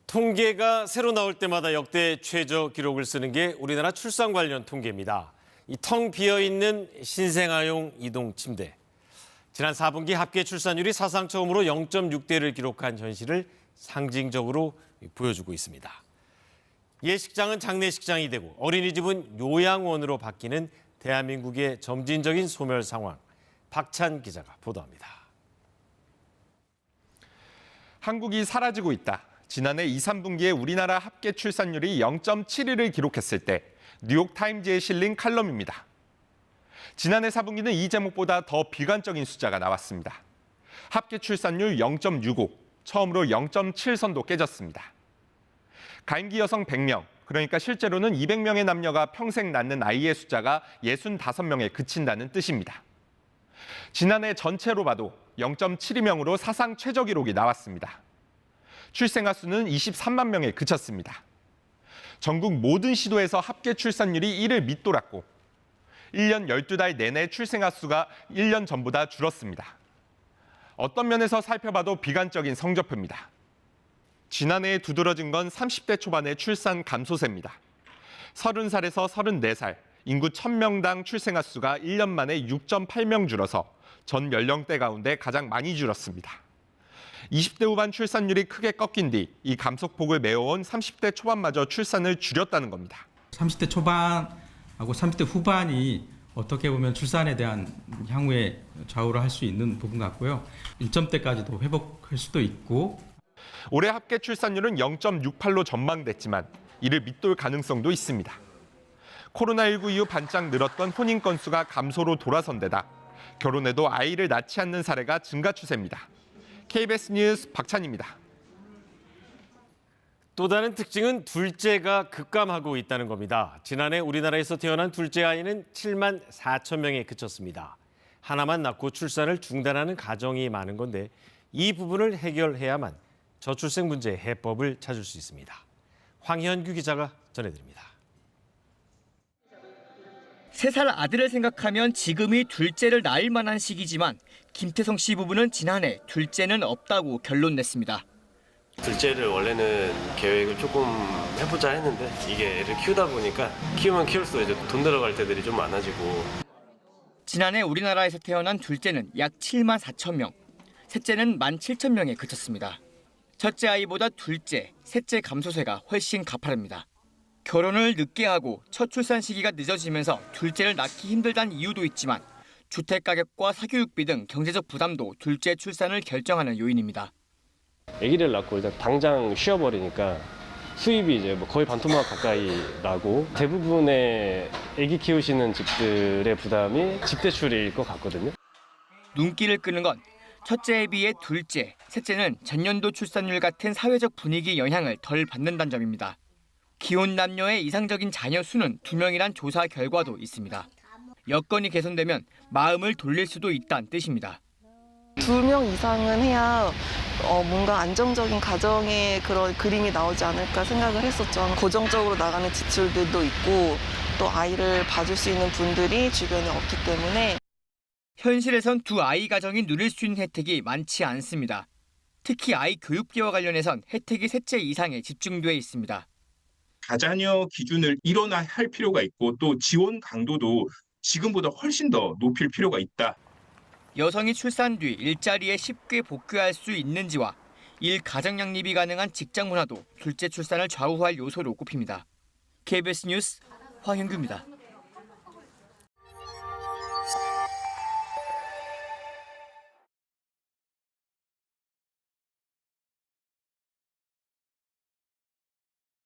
통계가 새로 나올 때마다 역대 최저 기록을 쓰는 게 우리나라 출산 관련 통계입니다. 이 텅 비어있는 신생아용 이동 침대. 지난 4분기 합계 출산율이 사상 처음으로 0.6대를 기록한 현실을 상징적으로 보여주고 있습니다. 예식장은 장례식장이 되고 어린이집은 요양원으로 바뀌는 대한민국의 점진적인 소멸 상황. 박찬 기자가 보도합니다. 한국이 사라지고 있다. 지난해 2, 3분기에 우리나라 합계 출산율이 0.71을 기록했을 때 뉴욕타임즈에 실린 칼럼입니다. 지난해 4분기는 이 제목보다 더 비관적인 숫자가 나왔습니다. 합계 출산율 0.65, 처음으로 0.7선도 깨졌습니다. 가임기 여성 100명, 그러니까 실제로는 200명의 남녀가 평생 낳는 아이의 숫자가 65명에 그친다는 뜻입니다. 지난해 전체로 봐도 0.72명으로 사상 최저 기록이 나왔습니다. 출생아 수는 23만 명에 그쳤습니다. 전국 모든 시도에서 합계 출산율이 1을 밑돌았고 1년 12달 내내 출생아 수가 1년 전보다 줄었습니다. 어떤 면에서 살펴봐도 비관적인 성적표입니다. 지난해에 두드러진 건 30대 초반의 출산 감소세입니다. 30살에서 34살, 인구 1000명당 출생아 수가 1년 만에 6.8명 줄어서 전 연령대 가운데 가장 많이 줄었습니다. 20대 후반 출산율이 크게 꺾인 뒤 이 감소폭을 메워온 30대 초반마저 출산을 줄였다는 겁니다. 30대 초반하고 30대 후반이 어떻게 보면 출산에 대한 향후에 좌우를 할 수 있는 부분 같고요. 1점대까지도 회복할 수도 있고. 올해 합계 출산율은 0.68로 전망됐지만 이를 밑돌 가능성도 있습니다. 코로나19 이후 반짝 늘었던 혼인 건수가 감소로 돌아선 데다 결혼해도 아이를 낳지 않는 사례가 증가 추세입니다. KBS 뉴스 박찬입니다. 또 다른 특징은 둘째가 급감하고 있다는 겁니다. 지난해 우리나라에서 태어난 둘째 아이는 7만 4천 명에 그쳤습니다. 하나만 낳고 출산을 중단하는 가정이 많은 건데 이 부분을 해결해야만 저출생 문제의 해법을 찾을 수 있습니다. 황현규 기자가 전해드립니다. 3살 아들을 생각하면 지금이 둘째를 낳을 만한 시기지만 김태성 씨 부부는 지난해 둘째는 없다고 결론 냈습니다. 둘째를 원래는 계획을 조금 해보자 했는데 이게 애를 키우다 보니까 키우면 키울수록 이제 돈 들어갈 때들이 좀 많아지고. 지난해 우리나라에서 태어난 둘째는 약 7만 4천 명, 셋째는 1만 7천 명에 그쳤습니다. 첫째 아이보다 둘째, 셋째 감소세가 훨씬 가파릅니다. 결혼을 늦게 하고 첫 출산 시기가 늦어지면서 둘째를 낳기 힘들다는 이유도 있지만 주택 가격과 사교육비 등 경제적 부담도 둘째 출산을 결정하는 요인입니다. 아기를 낳고 일단 당장 쉬어버리니까 수입이 이제 거의 반토막 가까이 나고 대부분의 아기 키우시는 집들의 부담이 집대출일 것 같거든요. 눈길을 끄는 건 첫째에 비해 둘째, 셋째는 전년도 출산율 같은 사회적 분위기 영향을 덜 받는다는 점입니다. 기혼 남녀의 이상적인 자녀 수는 2명이란 조사 결과도 있습니다. 여건이 개선되면 마음을 돌릴 수도 있다는 뜻입니다. 2명 이상은 해야 뭔가 안정적인 가정의 그런 그림이 나오지 않을까 생각을 했었죠. 고정적으로 나가는 지출들도 있고 또 아이를 봐줄 수 있는 분들이 주변에 없기 때문에. 현실에선 두 아이 가정이 누릴 수 있는 혜택이 많지 않습니다. 특히 아이 교육비와 관련해선 혜택이 셋째 이상에 집중돼 있습니다. 다자녀 기준을 일원화할 필요가 있고 또 지원 강도도 지금보다 훨씬 더 높일 필요가 있다. 여성이 출산 뒤 일자리에 쉽게 복귀할 수 있는지와 일 가정 양립이 가능한 직장 문화도 둘째 출산을 좌우할 요소로 꼽힙니다. KBS 뉴스 황현규입니다.